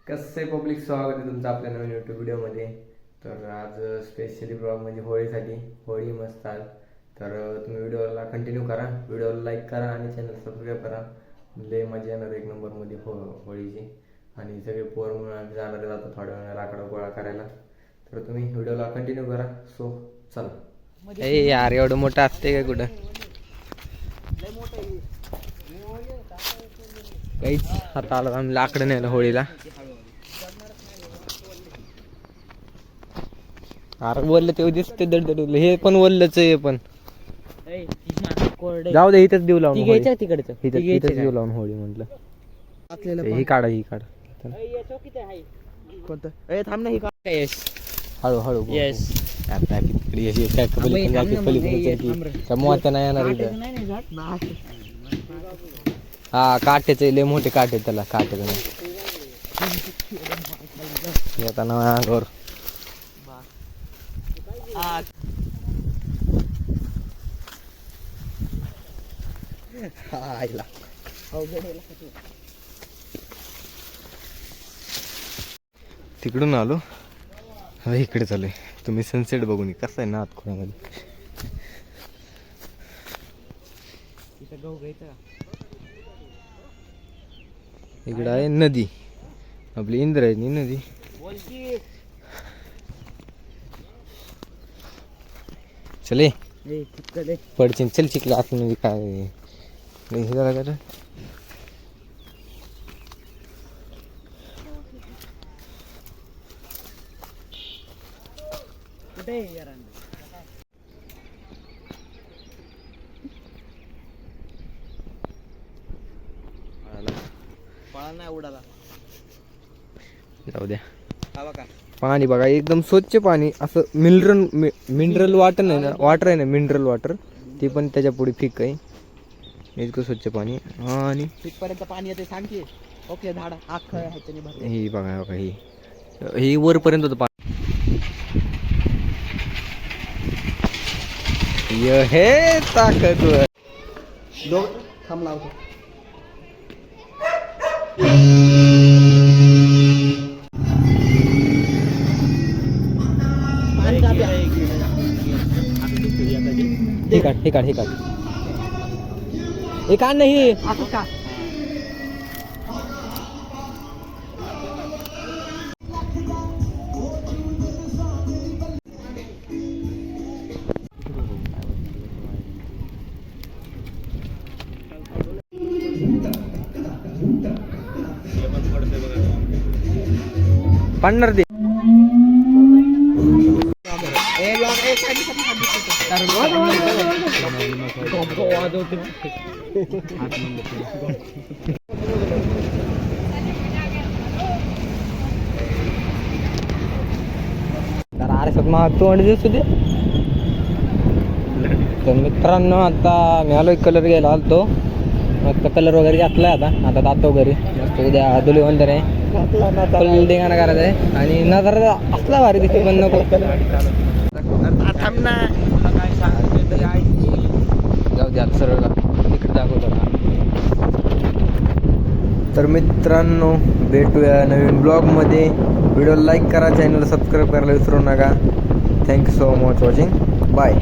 कसे पब्लिक स्वागत आहे तुमचं आपल्या नवीन यूट्यूब व्हिडिओमध्ये. तर आज स्पेशली ब्लॉग म्हणजे होळीसाठी. होळी मस्त आहे. तर तुम्ही व्हिडिओला कंटिन्यू करा, व्हिडिओला लाईक करा आणि चॅनल सबस्क्राईब करा. लय मजा येणार एक नंबरमध्ये होळीची. आणि सगळे पोर म्हणून आम्ही जाणार जातो थोड्या वेळा लाकडं गोळा करायला. तर तुम्ही व्हिडिओला कंटिन्यू करा. सो चला. ए यार एवढं मोठं असते का कुठं काहीच. आता आलो आम्ही लाकडं न्यायला होळीला. अरे बोललं तेव्हा दिसते दडदड. हे पण बोललंच आहे पण जाऊ दे. इथंच देऊ लावून तिकडचं इथंच देऊ लावून होळी म्हटलं. ही काढा ही काढा कोणतं थांब ना. ही काय हळू हळू येस मोठ्या नाही येणार इथं. हा काट्याचे लय मोठे काटे त्याला काट्याचं नाही येता ना अंगावर. तिकडून आलो इकडे चालू. तुम्ही सनसेट बघून कसं आहे ना खोऱ्यामध्ये. इकडं आहे नदी आपली इंद्रायणी नदी. चले पडचिन चल चिकला आतमध्ये काय जरा जरा. जाऊ द्या. पाणी बघा एकदम स्वच्छ पाणी. असं मिनरल वॉटर नाही ना, वॉटर आहे ना मिनरल वॉटर. ते पण त्याच्या पुढे फिक आहे. इतकं स्वच्छ पाणी. आणि तिथपर्यंत पाणी येते सांगते. ओके झाड ही बघा बघा ही वरपर्यंत होतं पाणी. हे ताकदवर थांब लावतो. हे काढ हे काढ हे काढ हे काढ नाही का पडणार ते. तोंड दिसू दे. तर मित्रांनो आता मी आलोय कलर घ्यायला आलतो. आता कलर वगैरे घातलाय. आता जातो घरी. उद्या धुलीवंदन आहे. फुल धिंगाणा करायचा आहे. आणि नजरा असला भारी दिसते पण नको. जाऊ द्या सरळ इकडे दाखवतो. तर मित्रांनो भेटूया नवीन ब्लॉगमध्ये. व्हिडिओ लाईक करा, चॅनल सबस्क्राईब करायला विसरू नका. Thank you so much watching. Bye.